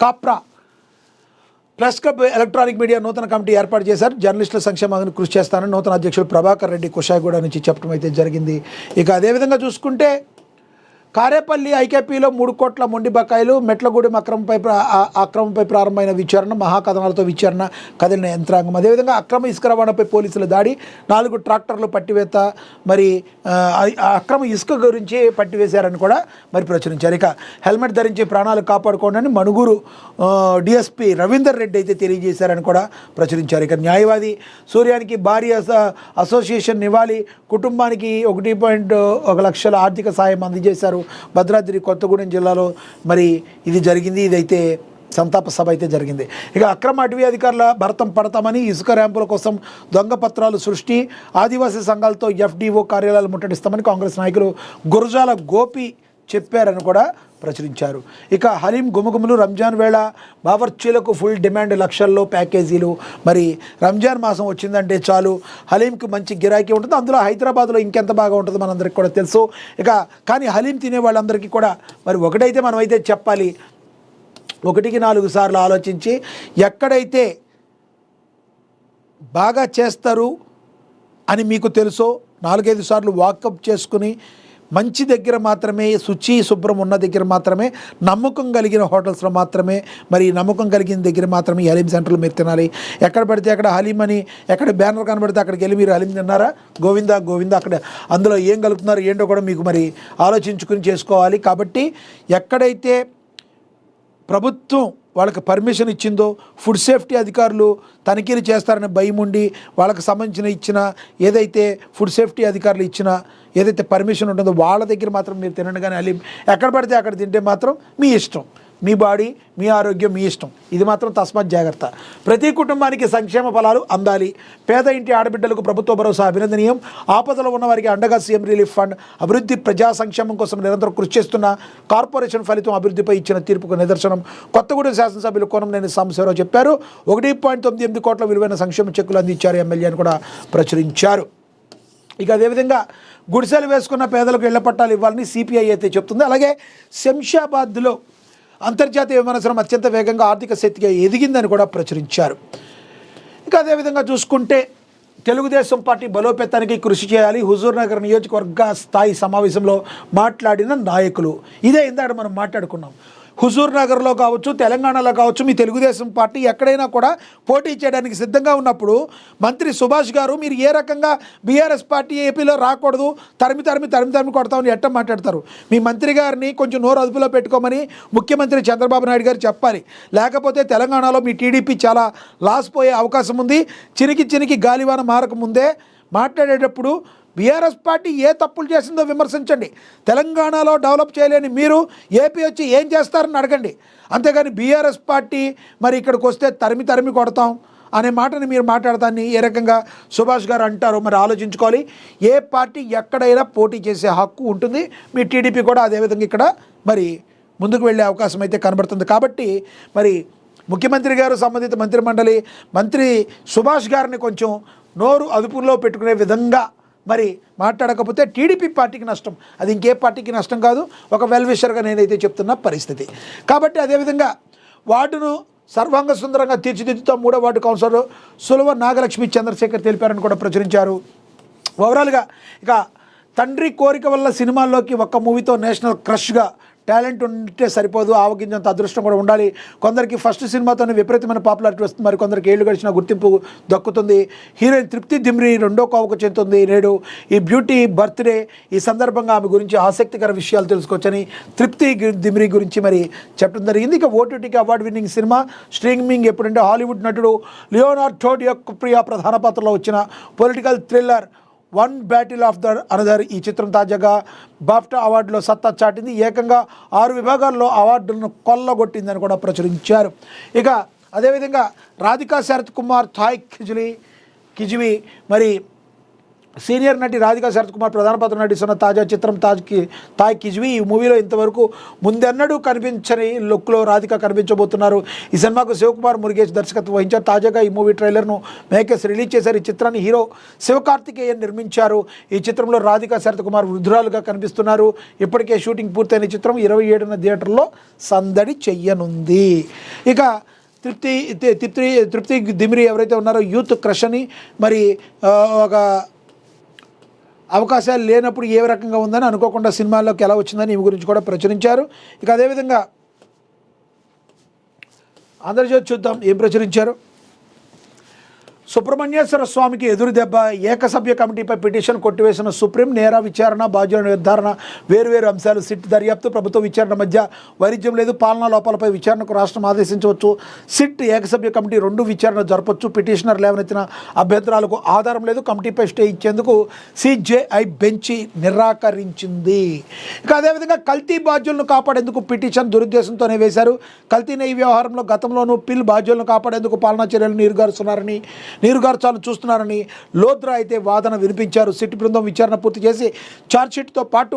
Kapra press club electronic media నూతన committee ఏర్పాటు చేశారు. జర్నలిస్టుల సంక్షేమానికి కృషి చేస్తానని నూతన అధ్యక్షుడు ప్రభాకర్ రెడ్డి కుషాయిగూడ నుంచి చెప్పడం అయితే జరిగింది. ఇక అదేవిధంగా చూసుకుంటే కారేపల్లి ఐకేపీలో 3 కోట్ల మొండి బకాయిలు, మెట్లగూడెం అక్రమంపై ప్రారంభమైన విచారణ, మహాకథనాలతో విచారణ కదిలిన యంత్రాంగం. అదేవిధంగా అక్రమ ఇసుక రవాణాపై పోలీసుల దాడి, 4 ట్రాక్టర్లు పట్టివేత, మరి అక్రమ ఇసుక గురించి పట్టివేశారని కూడా మరి ప్రచురించారు. ఇక హెల్మెట్ ధరించి ప్రాణాలు కాపాడుకోండి మణుగూరు డిఎస్పీ రవీందర్ రెడ్డి అయితే తెలియజేశారని కూడా ప్రచురించారు. ఇక న్యాయవాది సూర్యానికి భారీ అసోసియేషన్ నివాళి, కుటుంబానికి 1.1 లక్షల ఆర్థిక సాయం అందజేశారు. భద్రాద్రి కొత్తగూడెం జిల్లాలో మరి ఇది జరిగింది. ఇదైతే సంతాప సభ అయితే జరిగింది. ఇక అక్రమ అటవీ అధికారుల భరతం పడతామని, ఇసుక ర్యాంపుల కోసం దొంగ పత్రాలు సృష్టి, ఆదివాసీ సంఘాలతో ఎఫ్డీఓ కార్యాలయాలు ముట్టడిస్తామని కాంగ్రెస్ నాయకులు గురజాల గోపి చెప్పారని కూడా ప్రచురించారు. ఇక హలీం గుమగుములు, రంజాన్ వేళ బావర్చీలకు ఫుల్ డిమాండ్, లక్షల్లో ప్యాకేజీలు. మరి రంజాన్ మాసం వచ్చిందంటే చాలు హలీంకి మంచి గిరాకీ ఉంటుంది. అందులో హైదరాబాద్లో ఇంకెంత బాగా ఉంటుందో మనందరికీ కూడా తెలుసు. ఇక కానీ హలీం తినే వాళ్ళందరికీ కూడా మరి ఒకటైతే మనమైతే చెప్పాలి, 1కి 4 సార్లు ఆలోచించి ఎక్కడైతే బాగా చేస్తారు అని మీకు తెలుసో 4-5 సార్లు వాకప్ చేసుకుని మంచి దగ్గర మాత్రమే, శుచి శుభ్రం ఉన్న దగ్గర మాత్రమే, నమ్మకం కలిగిన హోటల్స్లో మాత్రమే, మరి నమ్మకం కలిగిన దగ్గర మాత్రమే ఈ హలీం సెంటర్లు మీరు తినాలి. ఎక్కడ పడితే అక్కడ హలీం అని ఎక్కడ బ్యానర్ కనబడితే అక్కడికి వెళ్ళి మీరు హలీం తిన్నారా, గోవిందా గోవిందా, అక్కడ అందులో ఏం కలుపుతున్నారు ఏంటో కూడా మీకు మరి ఆలోచించుకుని చేసుకోవాలి. కాబట్టి ఎక్కడైతే ప్రభుత్వం వాళ్ళకి పర్మిషన్ ఇచ్చిందో, ఫుడ్ సేఫ్టీ అధికారులు తనిఖీలు చేస్తారని భయం ఉండి వాళ్ళకి సంబంధించిన ఇచ్చిన ఏదైతే ఫుడ్ సేఫ్టీ అధికారులు ఇచ్చిన ఏదైతే పర్మిషన్ ఉంటుందో వాళ్ళ దగ్గర మాత్రం మీరు తినండి. కానీ హలీం ఎక్కడ పడితే అక్కడ తింటే మాత్రం మీ ఇష్టం, మీ బాడీ, మీ ఆరోగ్యం మీ ఇష్టం. ఇది మాత్రం తస్మాత్ జాగ్రత్త. ప్రతి కుటుంబానికి సంక్షేమ ఫలాలు అందాలి. పేద ఇంటి ఆడబిడ్డలకు ప్రభుత్వ భరోసా అభినందనీయం. ఆపదలో ఉన్నవారికి అండగా సీఎం రిలీఫ్ ఫండ్. అభివృద్ధి ప్రజా సంక్షేమం కోసం నిరంతరం కృషి చేస్తున్న కార్పొరేషన్ ఫలితం అభివృద్ధిపై ఇచ్చిన తీర్పుకు నిదర్శనం. కొత్తగూడెం శాసనసభ్యులు కోనంనేని సాంబశివరావు చెప్పారు. 1.98 కోట్ల విలువైన సంక్షేమ చెక్కులు అందించారు ఎమ్మెల్యే అని కూడా ప్రచురించారు. ఇక అదేవిధంగా గుడిసెలు వేసుకున్న పేదలకు ఇళ్ల పట్టాలు ఇవ్వాలని సిపిఐ అయితే చెప్తుంది. అలాగే శంషాబాద్లో అంతర్జాతీయ విమానాశ్రయం అత్యంత వేగంగా ఆర్థిక శక్తిగా ఎదిగిందని కూడా ప్రచురించారు. ఇక అదేవిధంగా చూసుకుంటే తెలుగుదేశం పార్టీ బలోపేతానికి కృషి చేయాలి. హుజూర్నగర్ నియోజకవర్గ స్థాయి సమావేశంలో మాట్లాడిన నాయకులు. ఇదే ఇందాక మనం మాట్లాడుకున్నాం. హుజూర్నగర్లో కావచ్చు, తెలంగాణలో కావచ్చు, మీ తెలుగుదేశం పార్టీ ఎక్కడైనా కూడా పోటీ చేయడానికి సిద్ధంగా ఉన్నప్పుడు మంత్రి సుభాష్ గారు మీరు ఏ రకంగా బీఆర్ఎస్ పార్టీ ఏపీలో రాకూడదు, తరిమి కొడతామని ఎట్ట మాట్లాడతారు? మీ మంత్రి గారిని కొంచెం నోరు అదుపులో పెట్టుకోమని ముఖ్యమంత్రి చంద్రబాబు నాయుడు గారు చెప్పాలి. లేకపోతే తెలంగాణలో మీ టీడీపీ చాలా లాస్ పోయే అవకాశం ఉంది. చినికి గాలివాన మారకముందే మాట్లాడేటప్పుడు బీఆర్ఎస్ పార్టీ ఏ తప్పులు చేసిందో విమర్శించండి. తెలంగాణలో డెవలప్ చేయలేని మీరు ఏపీ వచ్చి ఏం చేస్తారని అడగండి. అంతేగాని బీఆర్ఎస్ పార్టీ మరి ఇక్కడికి వస్తే తరిమి కొడతాం అనే మాటని మీరు మాట్లాడతాన్ని ఏ రకంగా సుభాష్ గారు అంటారో మరి ఆలోచించుకోవాలి. ఏ పార్టీ ఎక్కడైనా పోటీ చేసే హక్కు ఉంటుంది. మీ టీడీపీ కూడా అదేవిధంగా ఇక్కడ మరి ముందుకు వెళ్ళే అవకాశం అయితే కనబడుతుంది. కాబట్టి మరి ముఖ్యమంత్రి గారు, సంబంధిత మంత్రిమండలి మంత్రి సుభాష్ గారిని కొంచెం నోరు అదుపులో పెట్టుకునే విధంగా మరి మాట్లాడకపోతే టీడీపీ పార్టీకి నష్టం, అది ఇంకే పార్టీకి నష్టం కాదు. ఒక వెల్ విషర్గా నేనైతే చెప్తున్న పరిస్థితి. కాబట్టి అదేవిధంగా వార్డును సర్వాంగ సుందరంగా తీర్చిదిద్దుతాం 3వ వార్డు కౌన్సిలర్ సులవ నాగలక్ష్మి చంద్రశేఖర్ తెలిపారని కూడా ప్రచురించారు. ఓవరాల్గా ఇక తండ్రి కోరిక వల్ల సినిమాల్లోకి ఒక్క మూవీతో నేషనల్ క్రష్గా టాలెంట్ ఉంటే సరిపోదు, ఆవగింజంత అదృష్టం కూడా ఉండాలి. కొందరికి ఫస్ట్ సినిమాతోనే విపరీతమైన పాపులారిటీ వస్తుంది, మరి కొందరికి ఏళ్ళు గడిచిన గుర్తింపు దక్కుతుంది. హీరోయిన్ తృప్తి దిమ్రి 2వ కోవకు చెందుతుంది. నేడు ఈ బ్యూటీ బర్త్డే, ఈ సందర్భంగా ఆమె గురించి ఆసక్తికర విషయాలు తెలుసుకోవచ్చని తృప్తి దిమ్రి గురించి మరి చెప్పడం జరిగింది. ఇక ఓటీటీకి అవార్డు విన్నింగ్ సినిమా స్ట్రీమింగ్ ఎప్పుడంటే హాలీవుడ్ నటుడు లియోనార్డో డికాప్రియో ప్రధాన పాత్రలో వచ్చిన political thriller one battle of the another. ఈ చిత్రం తాజాగా బాఫ్టా అవార్డులో సత్తా చాటింది. ఏకంగా 6 విభాగాల్లో అవార్డులను కొల్లగొట్టిందని కూడా ప్రచురించారు. ఇక అదేవిధంగా రాధికా శరత్ కుమార్, థాయ్ కిజ్వి మరి సీనియర్ నటి రాధికా శరత్ కుమార్ ప్రధాన పాత్ర నటిస్తున్న తాజా చిత్రం తాయ్ కిజ్వి. ఈ మూవీలో ఇంతవరకు ముందెన్నడూ కనిపించని లుక్లో రాధిక కనిపించబోతున్నారు. ఈ సినిమాకు శివకుమార్ మురుగేష్ దర్శకత్వం వహించారు. తాజాగా ఈ మూవీ ట్రైలర్ను మేకర్స్ రిలీజ్ చేశారు. ఈ చిత్రాన్ని హీరో శివకార్తికేయన్ నిర్మించారు. ఈ చిత్రంలో రాధికా శరత్ కుమార్ వృద్ధురాలుగా కనిపిస్తున్నారు. ఇప్పటికే షూటింగ్ పూర్తయిన చిత్రం 27న థియేటర్లో సందడి చెయ్యనుంది. ఇక తృప్తి దిమిరి ఎవరైతే ఉన్నారో యూత్ క్రష్ అని మరి ఒక అవకాశాలు లేనప్పుడు ఏ రకంగా ఉందని అనుకోకుండా సినిమాల్లోకి ఎలా వచ్చిందని ఈ గురించి కూడా ప్రచురించారు. ఇక అదేవిధంగా ఆంధ్రజ్యోతి చూద్దాం ఏం ప్రచురించారు. సుబ్రహ్మణ్యేశ్వర స్వామికి ఎదురు దెబ్బ. ఏకసభ్య కమిటీపై పిటిషన్ కొట్టివేసిన సుప్రీం. నేర విచారణ, బాధ్యుల నిర్ధారణ వేరువేరు అంశాలు. సిట్ దర్యాప్తు, ప్రభుత్వ విచారణ మధ్య వైరుధ్యం లేదు. పాలనా లోపాలపై విచారణకు రాష్ట్రం ఆదేశించవచ్చు. సిట్ ఏకసభ్య కమిటీ 2 విచారణ జరపవచ్చు. పిటిషనర్ లేవనెత్తిన అభ్యంతరాలకు ఆధారం లేదు. కమిటీపై స్టే ఇచ్చేందుకు సిజేఐ బెంచి నిరాకరించింది. ఇక అదేవిధంగా కల్తీ బాధ్యులను కాపాడేందుకు పిటిషన్ దురుద్దేశంతోనే వేశారు. కల్తీ నెయ్యి వ్యవహారంలో గతంలోనూ పిల్ బాధ్యులను కాపాడేందుకు పాలనా చర్యలు నీరుగార్చాలను చూస్తున్నారని లోద్రా అయితే వాదన వినిపించారు. సిట్ బృందం విచారణ పూర్తి చేసి ఛార్జ్షీట్తో పాటు